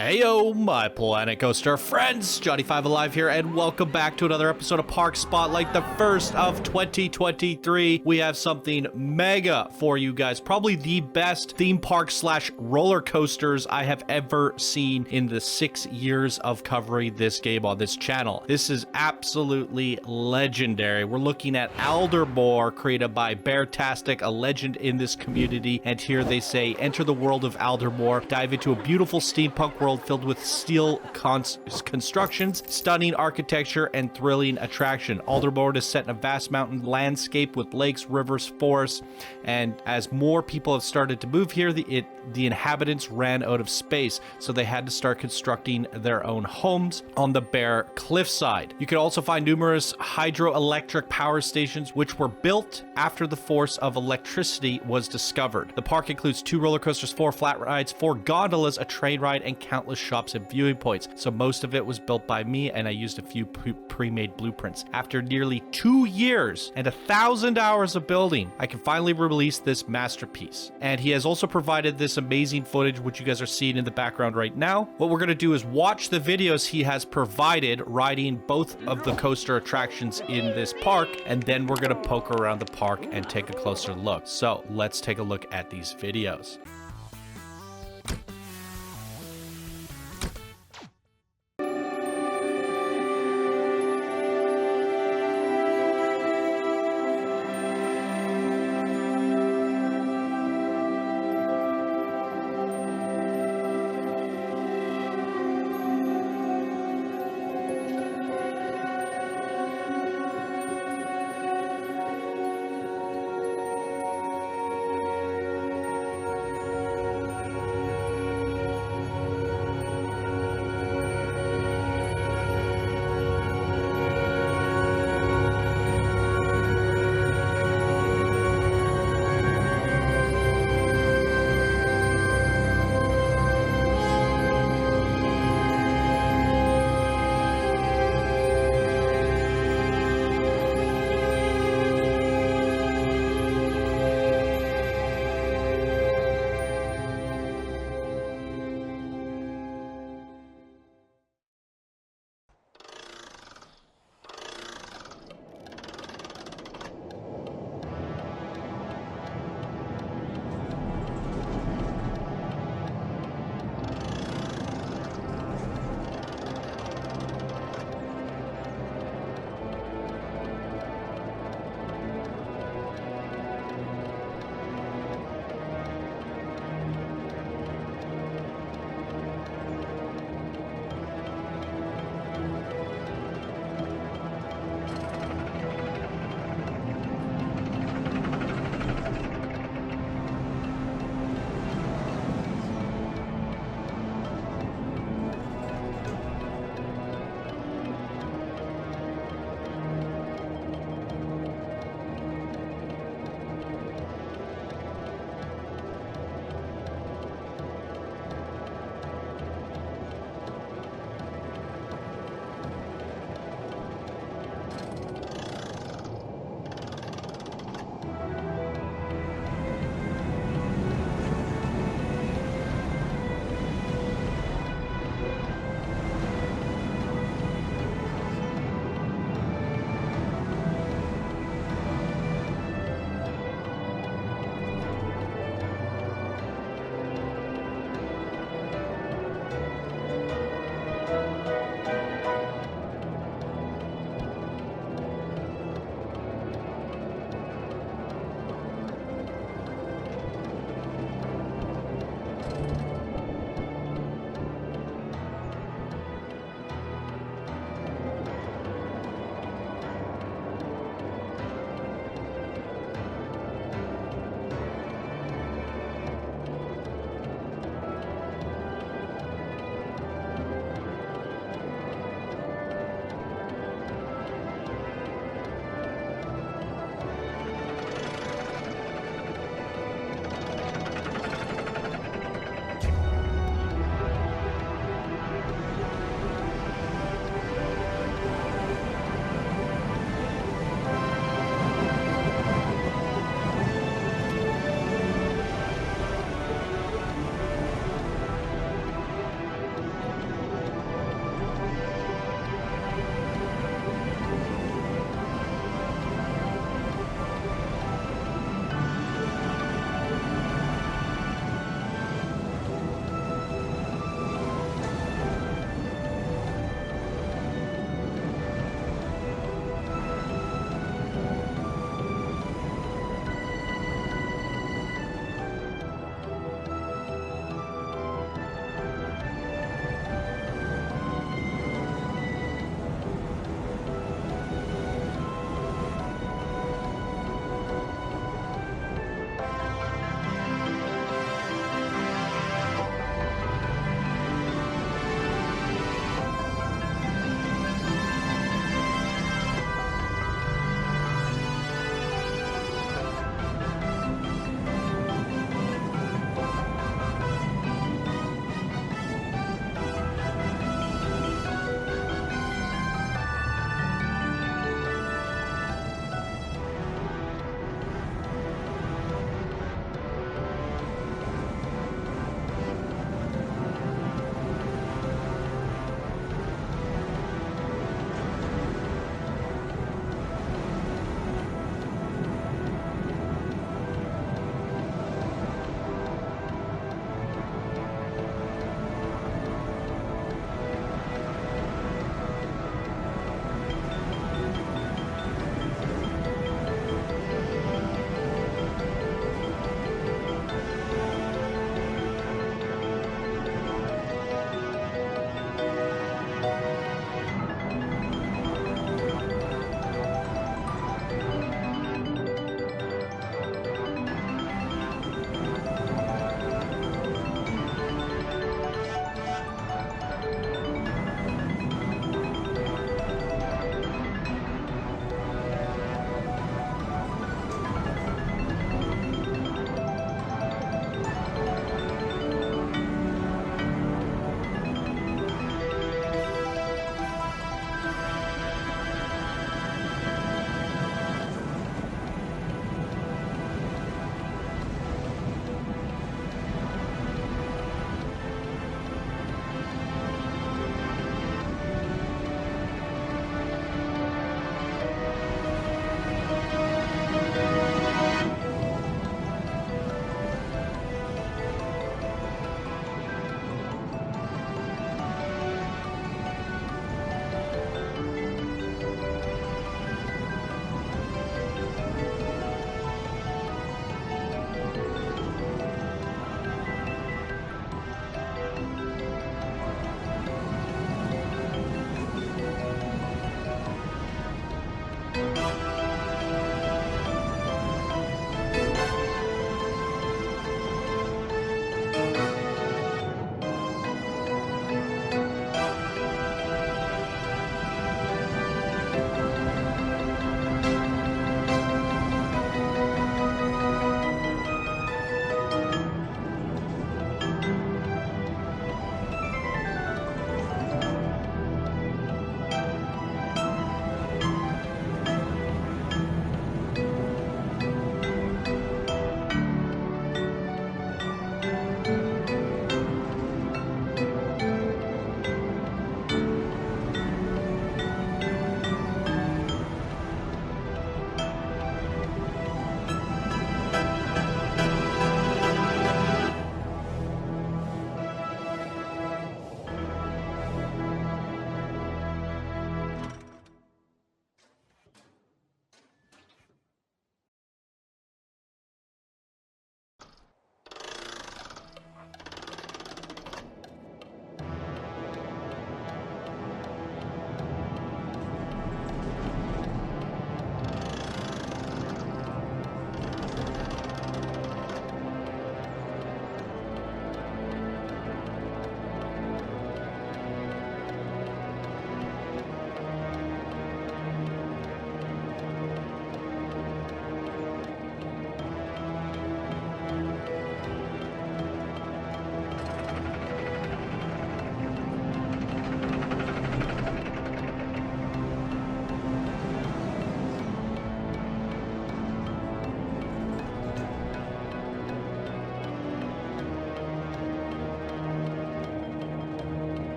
Heyo, my Planet Coaster friends, Johnny5 Alive here, and welcome back to another episode of Park Spotlight, the first of 2023. We have something mega for you guys, probably the best theme park slash roller coasters I have ever seen in the 6 years of covering this game on this channel. This is absolutely legendary. We're looking at Aldermore, created by BearTastic, a legend in this community, and here they say, enter the world of Aldermore, dive into a beautiful steampunk world filled with steel constructions, stunning architecture, and thrilling attraction. Aldermore is set in a vast mountain landscape with lakes, rivers, forests, and as more people have started to move here, the inhabitants ran out of space, so they had to start constructing their own homes on the bare cliffside. You can also find numerous hydroelectric power stations which were built after the force of electricity was discovered. The park includes 2 roller coasters, 4 flat rides, 4 gondolas, a train ride, and countless shops and viewing points. So most of it was built by me, and I used a few pre-made blueprints. After nearly 2 years and 1,000 hours of building, I can finally release this masterpiece. And he has also provided this amazing footage, which you guys are seeing in the background right now. What we're going to do is watch the videos he has provided riding both of the coaster attractions in this park, and then we're going to poke around the park and take a closer look. So let's take a look at these videos.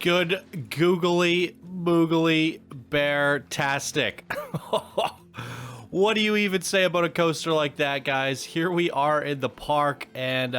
Good googly moogly BearTastic. What do you even say about a coaster like that, guys? Here we are in the park, and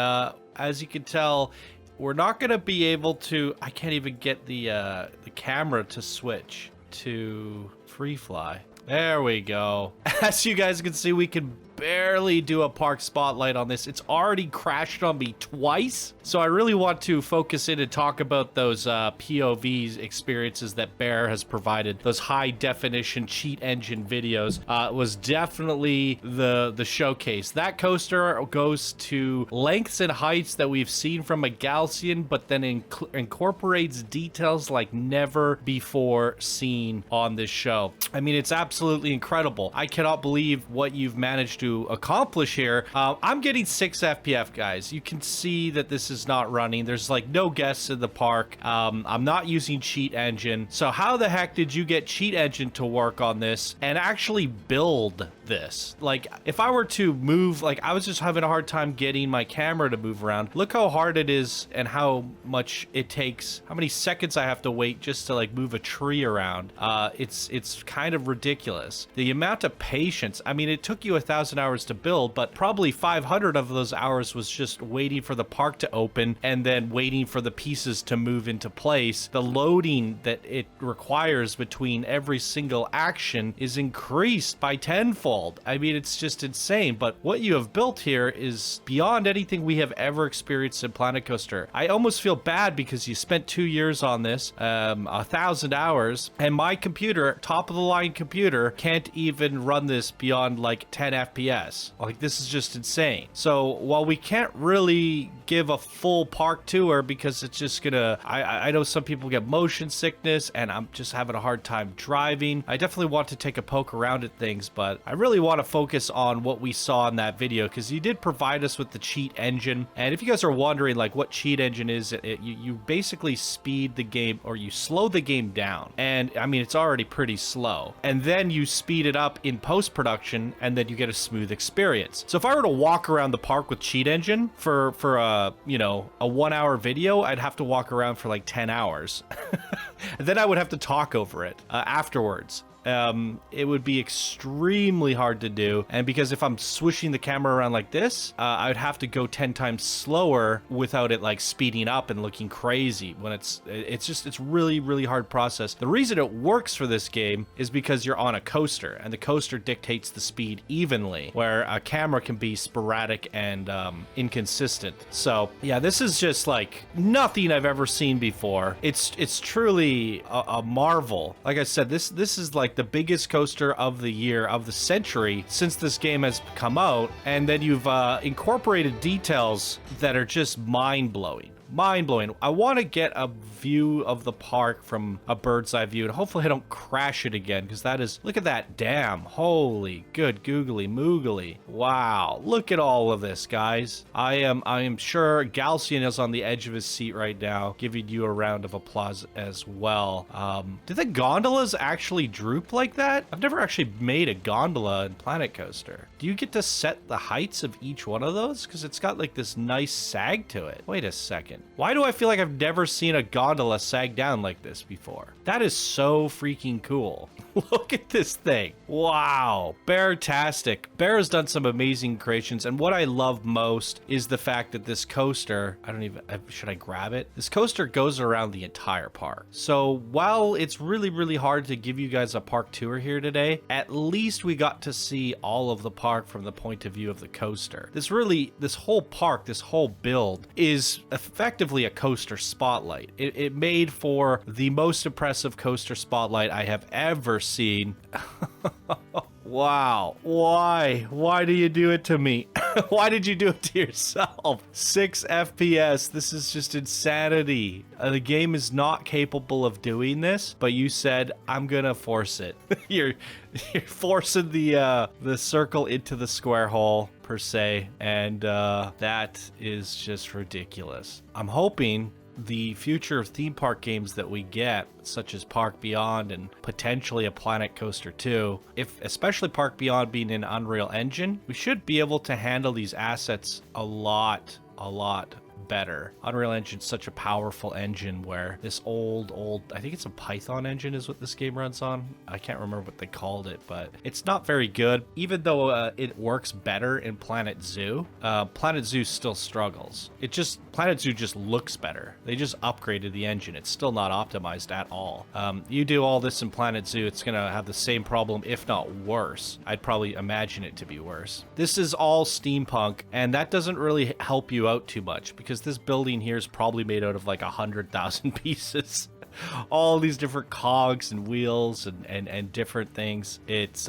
as you can tell, we're not gonna be able to. I can't even get the camera to switch to free fly. There we go. As you guys can see, we can barely do a park spotlight on this. It's already crashed on me twice. So I really want to focus in and talk about those POV experiences that Bear has provided. Those high definition cheat engine videos was definitely the showcase. That coaster goes to lengths and heights that we've seen from a Galaxian, but then incorporates details like never before seen on this show. I mean, it's absolutely incredible. I cannot believe what you've managed to accomplish here. I'm getting 6 FPS, guys. You can see that this is not running. There's like no guests in the park. I'm not using cheat engine. So how the heck did you get cheat engine to work on this and actually build this? Like, if I were to move, like, I was just having a hard time getting my camera to move around. Look how hard it is and how much it takes, how many seconds I have to wait just to like move a tree around. It's kind of ridiculous. The amount of patience. I mean, it took you 1,000 hours to build, but probably 500 of those hours was just waiting for the park to open and then waiting for the pieces to move into place. The loading that it requires between every single action is increased by tenfold. I mean, it's just insane. But what you have built here is beyond anything we have ever experienced in Planet Coaster. I almost feel bad because you spent 2 years on this, 1,000 hours, and my computer, top of the line computer, can't even run this beyond like 10 FPS. Like, this is just insane. So while we can't really give a full park tour because it's just gonna, I know some people get motion sickness and I'm just having a hard time driving. I definitely want to take a poke around at things, but I really want to focus on what we saw in that video because you did provide us with the cheat engine. And if you guys are wondering like what cheat engine is, you basically speed the game, or you slow the game down. And I mean, it's already pretty slow. And then you speed it up in post-production and then you get a smooth experience. So if I were to walk around the park with cheat engine for a, you know, a 1 hour video, I'd have to walk around for like 10 hours. And then I would have to talk over it afterwards. It would be extremely hard to do, and because if I'm swishing the camera around like this, I would have to go 10 times slower without it like speeding up and looking crazy. When it's really hard process. The reason it works for this game is because you're on a coaster, and the coaster dictates the speed evenly, where a camera can be sporadic and inconsistent. So yeah, this is just like nothing I've ever seen before. It's truly a marvel. Like I said, this is like the biggest coaster of the year, of the century, since this game has come out. And then you've incorporated details that are just mind-blowing. Mind-blowing. I want to get a view of the park from a bird's eye view, and hopefully I don't crash it again, because that is, look at that dam. Holy good googly moogly. Wow, look at all of this, guys. I am sure Galaxian is on the edge of his seat right now, giving you a round of applause as well. Did the gondolas actually droop like that? I've never actually made a gondola in Planet Coaster. Do you get to set the heights of each one of those? Because it's got like this nice sag to it. Wait a second. Why do I feel like I've never seen a gondola sag down like this before? That is so freaking cool. Look at this thing. Wow. BearTastic. Bear has done some amazing creations, and what I love most is the fact that this coaster, should I grab it? This coaster goes around the entire park. So while it's really hard to give you guys a park tour here today, at least we got to see all of the park from the point of view of the coaster. This whole park, this whole build is effectively a coaster spotlight. It made for the most impressive coaster spotlight I have ever seen. Wow. Why do you do it to me? Why did you do it to yourself? 6 FPS. This is just insanity. The game is not capable of doing this, but you said, I'm gonna force it. You're forcing the circle into the square hole, per se, and that is just ridiculous. I'm hoping the future of theme park games that we get, such as Park Beyond and potentially a Planet Coaster 2, especially Park Beyond being an Unreal Engine, we should be able to handle these assets a lot better. Unreal Engine's such a powerful engine where this old, I think it's a Python engine is what this game runs on. I can't remember what they called it, but it's not very good. Even though it works better in Planet Zoo, Planet Zoo still struggles. Planet Zoo just looks better. They just upgraded the engine. It's still not optimized at all. You do all this in Planet Zoo, it's gonna have the same problem, if not worse. I'd probably imagine it to be worse. This is all steampunk, and that doesn't really help you out too much because this building here is probably made out of like 100,000 pieces. All these different cogs and wheels and different things. It's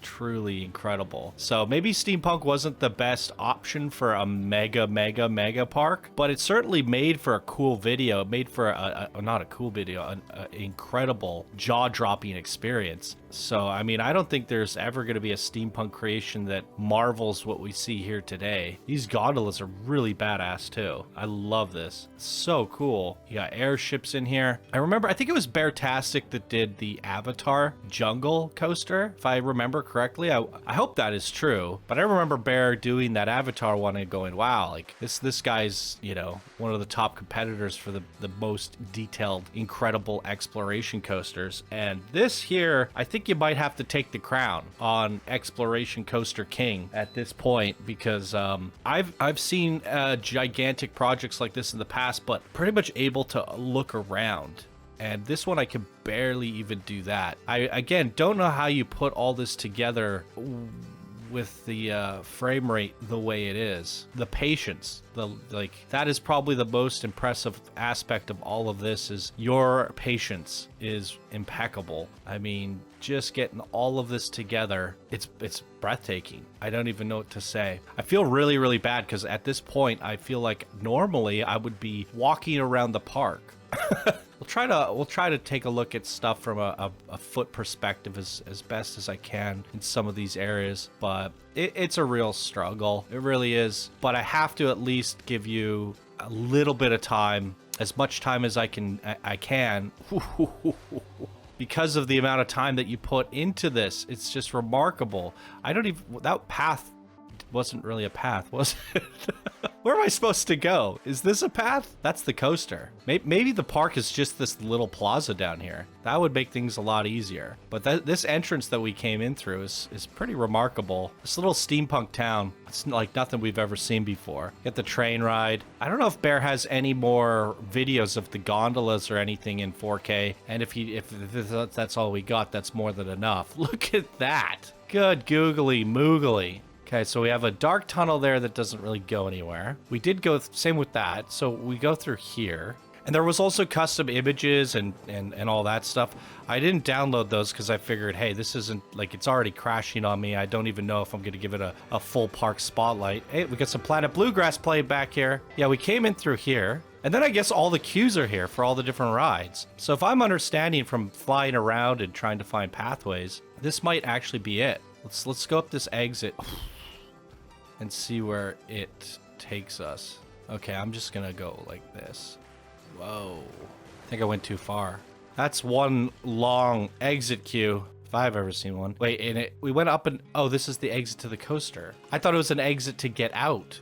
truly incredible. So maybe steampunk wasn't the best option for a mega park, but it certainly made for a cool video. It made for not a cool video, an incredible jaw-dropping experience. So, I mean, I don't think there's ever going to be a steampunk creation that marvels what we see here today. These gondolas are really badass too. I love this. So cool. You got airships in here. I think it was BearTastic that did the Avatar jungle coaster, if I remember correctly. I hope that is true, but I remember Bear doing that Avatar one and going, wow, like this guy's, you know, one of the top competitors for the most detailed, incredible exploration coasters. And this here, I think you might have to take the crown on Exploration Coaster King at this point, because I've seen gigantic projects like this in the past, but pretty much able to look around. And this one I can barely even do that. I again don't know how you put all this with the frame rate the way it is. The patience, that is probably the most impressive aspect of all of this, is your patience is impeccable. I mean, just getting all of this together, it's breathtaking. I don't even know what to say. I feel really, really bad because at this point I feel like normally I would be walking around the park. We'll try to take a look at stuff from a foot perspective as best as I can in some of these areas, but it's a real struggle. It really is. But I have to at least give you a little bit of time, as much time as I can. Because of the amount of time that you put into this, it's just remarkable. That path wasn't really a path, was it? Where am I supposed to go? Is this a path? That's the coaster. Maybe the park is just this little plaza down here. That would make things a lot easier. But this entrance that we came in through is pretty remarkable. This little steampunk town, it's like nothing we've ever seen before. Get the train ride. I don't know if Bear has any more videos of the gondolas or anything in 4K. And if that's all we got, that's more than enough. Look at that. Good googly moogly. Okay, so we have a dark tunnel there that doesn't really go anywhere. We did go, same with that. So we go through here. And there was also custom images and all that stuff. I didn't download those because I figured, hey, this isn't, like, it's already crashing on me. I don't even know if I'm going to give it a full park spotlight. Hey, we got some Planet Bluegrass playing back here. Yeah, we came in through here. And then I guess all the queues are here for all the different rides. So if I'm understanding from flying around and trying to find pathways, this might actually be it. Let's go up this exit and see where it takes us. Okay, I'm just gonna go like this. Whoa. I think I went too far. That's one long exit queue, if I've ever seen one. Wait, we went up and... Oh, this is the exit to the coaster. I thought it was an exit to get out.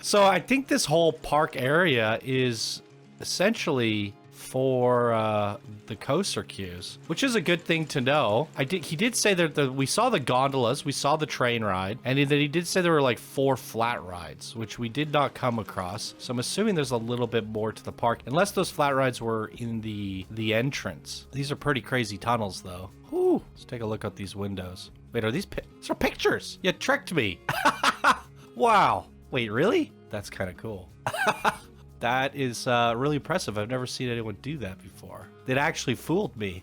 So I think this whole park area is essentially for the coaster queues, which is a good thing to know. He did say that we saw the gondolas, we saw the train ride, and that he did say there were like 4 flat rides, which we did not come across. So I'm assuming there's a little bit more to the park, unless those flat rides were in the entrance. These are pretty crazy tunnels, though. Whew. Let's take a look at these windows. Wait, these are pictures? You tricked me. Wow. Wait, really? That's kind of cool. That is really impressive. I've never seen anyone do that before. It actually fooled me.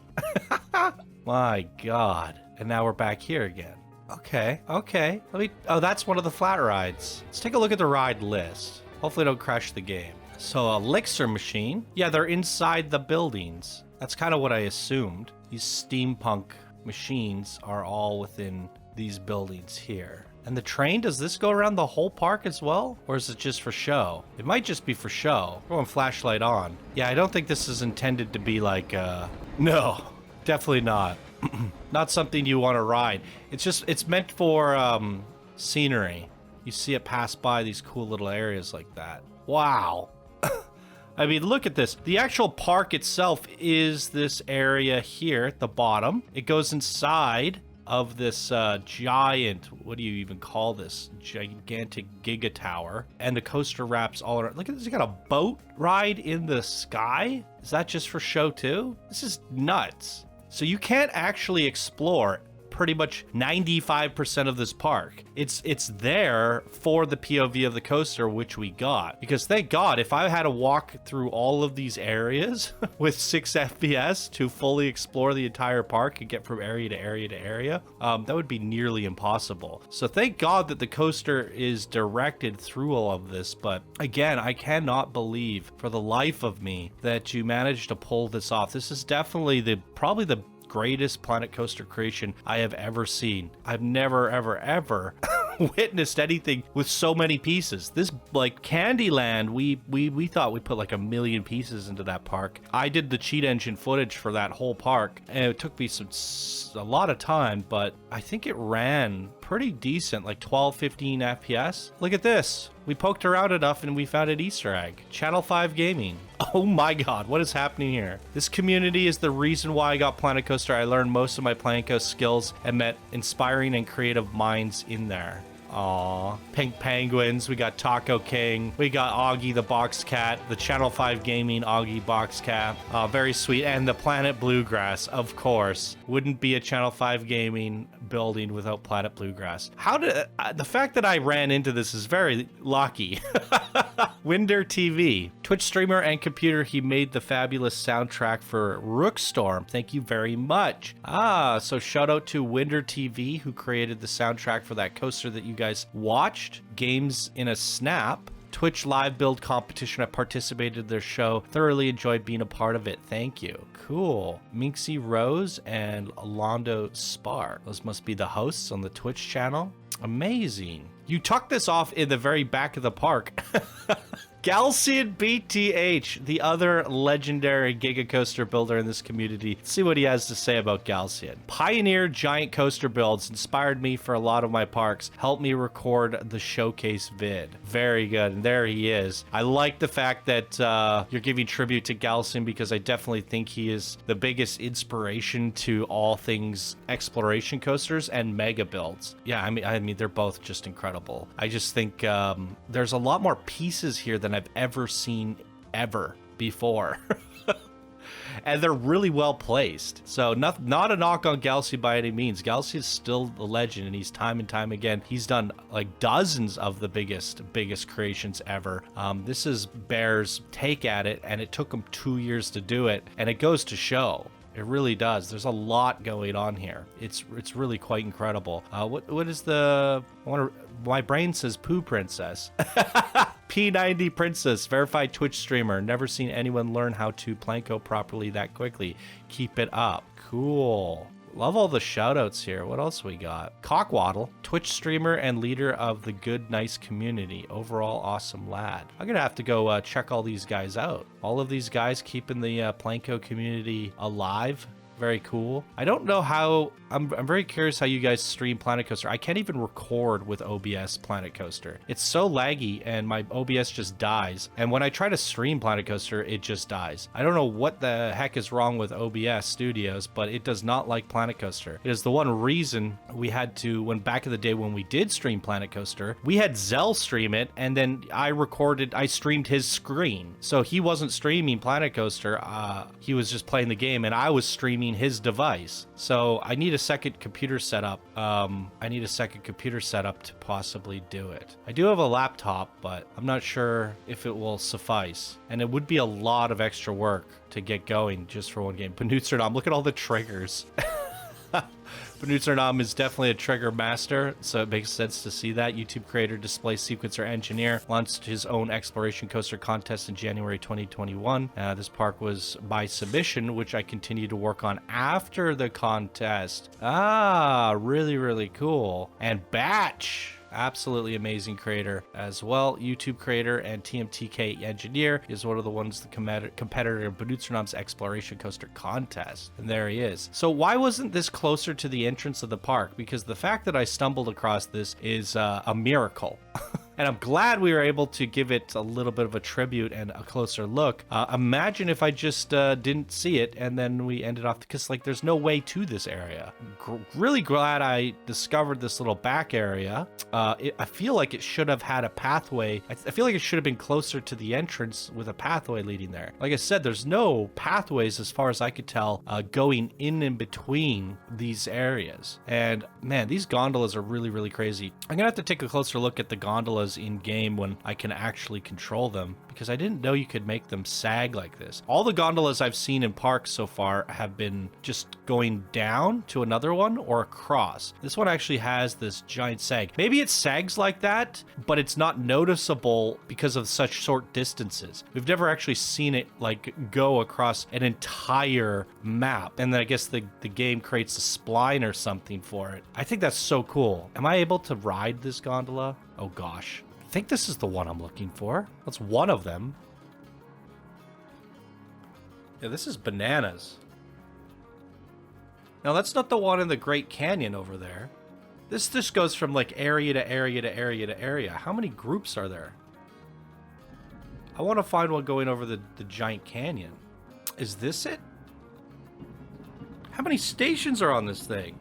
My God. And now we're back here again. Okay. Oh, that's one of the flat rides. Let's take a look at the ride list. Hopefully don't crash the game. So, elixir machine. Yeah, they're inside the buildings. That's kind of what I assumed. These steampunk machines are all within these buildings here. And the train, does this go around the whole park as well? Or is it just for show? It might just be for show. Going flashlight on. Yeah, I don't think this is intended to be like, no, definitely not. Not something you want to ride. It's meant for scenery. You see it pass by these cool little areas like that. Wow. I mean, look at this. The actual park itself is this area here at the bottom. It goes inside of this giant, what do you even call this? Gigantic giga tower. And the coaster wraps all around. Look at this, you got a boat ride in the sky? Is that just for show too? This is nuts. So you can't actually explore pretty much 95% of this park. It's there for the POV of the coaster, which we got. Because thank God, if I had to walk through all of these areas with 6 FPS to fully explore the entire park and get from area to area to area, that would be nearly impossible. So thank God that the coaster is directed through all of this. But again, I cannot believe for the life of me that you managed to pull this off. This is definitely probably the greatest Planet Coaster creation I have ever seen. I've never, ever, ever witnessed anything with so many pieces. This, like Candyland, we thought we put like 1 million pieces into that park. I did the cheat engine footage for that whole park, and it took me a lot of time, but I think it ran pretty decent, like 12, 15 FPS. Look at this. We poked around enough and we found an Easter egg. Channel 5 Gaming. Oh my God, what is happening here? This community is the reason why I got Planet Coaster. I learned most of my Planet Coaster skills and met inspiring and creative minds in there. Aw, pink penguins. We got Taco King. We got Augie the Box Cat, the Channel 5 Gaming Augie Box Cat. Very sweet. And the Planet Bluegrass, of course. Wouldn't be a Channel 5 Gaming building without Planet Bluegrass. How did the fact that I ran into this is very lucky. WinderTV, Twitch streamer and computer. He made the fabulous soundtrack for Rookstorm. Thank you very much. So shout out to WinderTV, who created the soundtrack for that coaster that you guys watched. Games in a Snap, Twitch live build competition. I participated in their show. Thoroughly enjoyed being a part of it. Thank you. Cool. Minxie Rose and Londo Spar. Those must be the hosts on the Twitch channel. Amazing. You tucked this off in the very back of the park. Galcian BTH, the other legendary Giga Coaster builder in this community. Let's see what he has to say about Galcian. Pioneer giant coaster builds, inspired me for a lot of my parks, helped me record the showcase vid. Very good, and there he is. I like the fact that you're giving tribute to Galcian, because I definitely think he is the biggest inspiration to all things exploration coasters and mega builds. Yeah, I mean they're both just incredible. I just think there's a lot more pieces here than I've ever seen ever before. And they're really well placed. So not a knock on Galcian by any means. Galcian is still a legend, and he's time and time again, he's done like dozens of the biggest creations ever. This is Bear's take at it, and it took him 2 years to do it, and it goes to show. It really does. There's a lot going on here. It's really quite incredible. What is the... my brain says Poo Princess. P90 Princess, verified Twitch streamer. Never seen anyone learn how to planko properly that quickly. Keep it up. Cool. Love all the shout outs here. What else we got? Cockwaddle, Twitch streamer and leader of the Good Nice community. Overall awesome lad. I'm gonna have to go check all these guys out. All of these guys keeping the Planko community alive. Very cool. I don't know how... I'm very curious how you guys stream Planet Coaster. I can't even record with OBS Planet Coaster. It's so laggy, and my OBS just dies. And when I try to stream Planet Coaster, it just dies. I don't know what the heck is wrong with OBS Studios, but it does not like Planet Coaster. It is the one reason we had to, when back in the day when we did stream Planet Coaster, we had Zell stream it, and then I streamed his screen. So he wasn't streaming Planet Coaster. He was just playing the game, and I was streaming his device. So I need a second computer setup. To possibly do it. I do have a laptop, but I'm not sure if it will suffice. And it would be a lot of extra work to get going just for one game. Panutzernam, look at all the triggers. Panutzernam is definitely a trigger master, so it makes sense to see that. YouTube creator, display sequencer engineer, launched his own exploration coaster contest in January 2021. This park was by submission, which I continue to work on after the contest. Really, really cool. And Batch, absolutely amazing creator as well. YouTube creator and TMTK engineer, is one of the ones, the competitor in Panutzernam's exploration coaster contest. And there he is. So why wasn't this closer to the entrance of the park? Because the fact that I stumbled across this is a miracle. And I'm glad we were able to give it a little bit of a tribute and a closer look. Imagine if I just didn't see it and then we ended off, because like there's no way to this area. Really glad I discovered this little back area. I feel like it should have had a pathway. I feel like it should have been closer to the entrance with a pathway leading there. Like I said, there's no pathways as far as I could tell going in and between these areas. And man, these gondolas are really, really crazy. I'm gonna have to take a closer look at the gondolas in game when I can actually control them, because I didn't know you could make them sag like this. All the gondolas I've seen in parks so far have been just going down to another one or across. This one actually has this giant sag. Maybe it sags like that, but it's not noticeable because of such short distances. We've never actually seen it like go across an entire map, and then I guess the game creates a spline or something for it. I think that's so cool. Am I able to ride this gondola? Oh gosh. I think this is the one I'm looking for. That's one of them. Yeah, this is bananas. Now, that's not the one in the Great Canyon over there. This just goes from like area to area to area to area. How many groups are there? I want to find one going over the giant canyon. Is this it? How many stations are on this thing?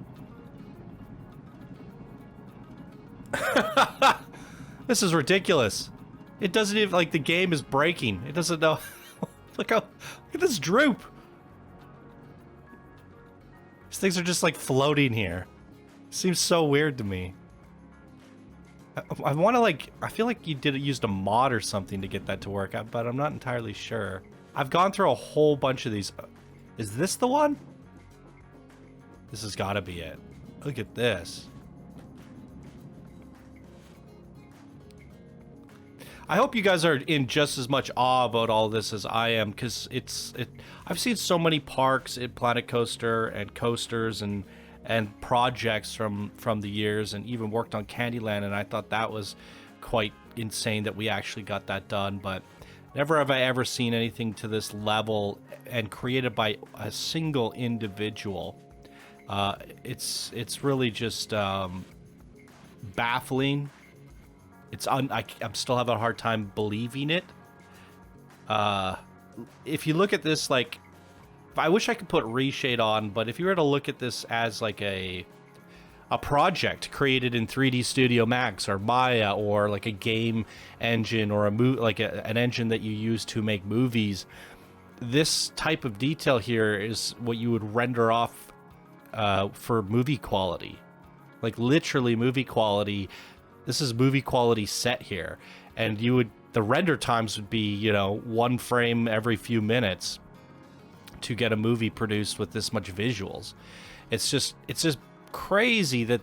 This is ridiculous. It doesn't even, like, the game is breaking. It doesn't know. Look at this droop. These things are just like floating here. Seems so weird to me. I want to, like, I feel like you used a mod or something to get that to work out, but I'm not entirely sure. I've gone through a whole bunch of these. Is this the one? This has got to be it. Look at this. I hope you guys are in just as much awe about all this as I am, because I've seen so many parks at Planet Coaster and coasters and projects from the years, and even worked on Candyland, and I thought that was quite insane that we actually got that done. But never have I ever seen anything to this level and created by a single individual. It's really just baffling. I'm still having a hard time believing it. If you look at this, like, I wish I could put reshade on, but if you were to look at this as like a project created in 3D Studio Max or Maya, or like a game engine, or an engine that you use to make movies, this type of detail here is what you would render off for movie quality. Like, literally movie quality. This is movie quality set here, and the render times would be, you know, 1 frame every few minutes to get a movie produced with this much visuals. It's just crazy that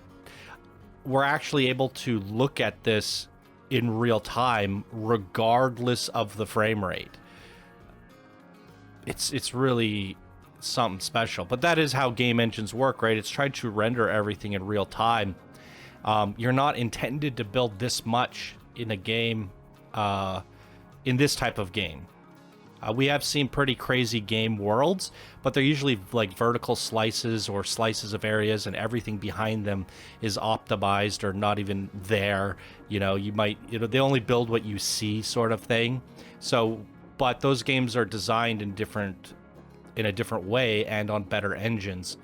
we're actually able to look at this in real time regardless of the frame rate. It's really something special. But that is how game engines work, right? It's trying to render everything in real time. You're not intended to build this much in a game, in this type of game. We have seen pretty crazy game worlds, but they're usually like vertical slices or slices of areas, and everything behind them is optimized or not even there. You know, they only build what you see, sort of thing. So, but those games are designed in a different way and on better engines.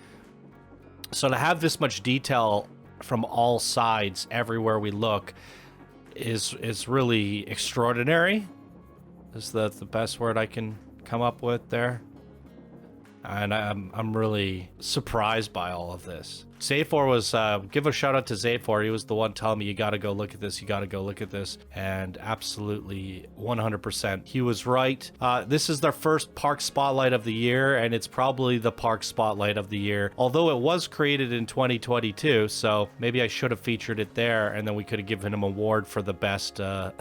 So to have this much detail from all sides everywhere we look is really extraordinary. Is the best word I can come up with there. And I'm really surprised by all of this. Zafor was, give a shout out to Zafor. He was the one telling me, you got to go look at this. You got to go look at this. And absolutely 100%. He was right. This is their first park spotlight of the year, and it's probably the park spotlight of the year. Although it was created in 2022, so maybe I should have featured it there, and then we could have given him an award for the best, the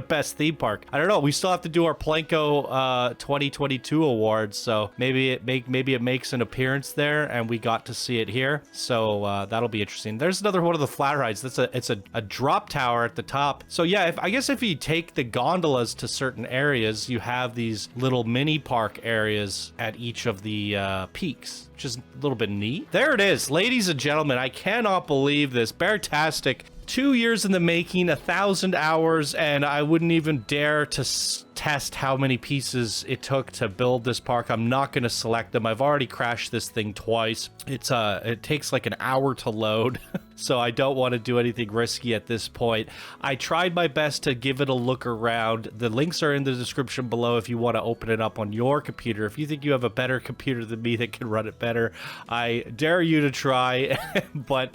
best theme park. I don't know. We still have to do our Planko 2022 awards, so maybe it makes an appearance there, and we got to see it here. So that'll be interesting. There's another one of the flat rides. It's a drop tower at the top. So yeah, I guess if you take the gondolas to certain areas, you have these little mini park areas at each of the peaks, which is a little bit neat. There it is, ladies and gentlemen. I cannot believe this. BearTastic 2 years in the making, 1,000 hours, and I wouldn't even dare to test how many pieces it took to build this park. I'm not going to select them. I've already crashed this thing twice. It takes like an hour to load, so I don't want to do anything risky at this point. I tried my best to give it a look around. The links are in the description below if you want to open it up on your computer. If you think you have a better computer than me that can run it better, I dare you to try. But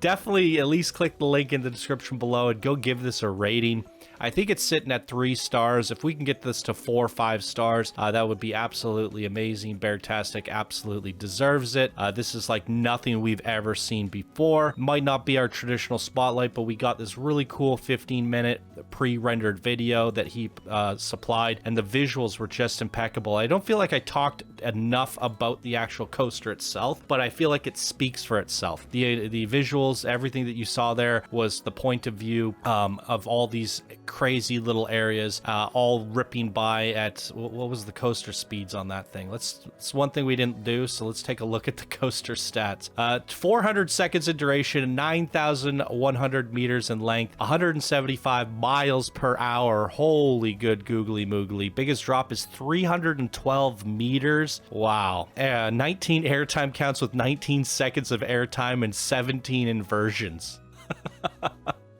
definitely at least click the link in the description below and go give this a rating. I think it's sitting at 3 stars. If we can get this to 4 or 5 stars, that would be absolutely amazing. BearTastic absolutely deserves it. This is like nothing we've ever seen before. Might not be our traditional spotlight, but we got this really cool 15-minute pre-rendered video that he supplied, and the visuals were just impeccable. I don't feel like I talked enough about the actual coaster itself, but I feel like it speaks for itself. The visuals, everything that you saw there was the point of view of all these crazy little areas, all ripping by at, what was the coaster speeds on that thing? It's one thing we didn't do, so let's take a look at the coaster stats. 400 seconds in duration, 9,100 meters in length, 175 miles per hour. Holy good googly moogly. Biggest drop is 312 meters. Wow. 19 airtime counts with 19 seconds of airtime and 17 inversions.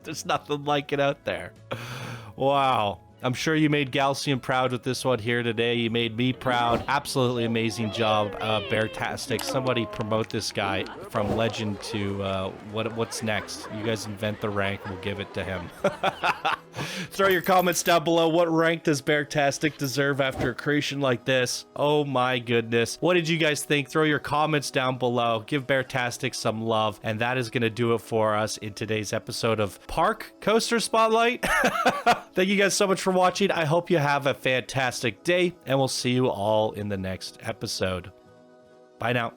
There's nothing like it out there. Wow. I'm sure you made Galcian proud with this one here today. You made me proud. Absolutely amazing job, BearTastic. Somebody promote this guy from legend to what's next. You guys invent the rank, we'll give it to him. Throw your comments down below. What rank does BearTastic deserve after a creation like this? Oh my goodness. What did you guys think? Throw your comments down below. Give BearTastic some love. And that is going to do it for us in today's episode of Park Coaster Spotlight. Thank you guys so much for watching. I hope you have a fantastic day, and we'll see you all in the next episode. Bye now.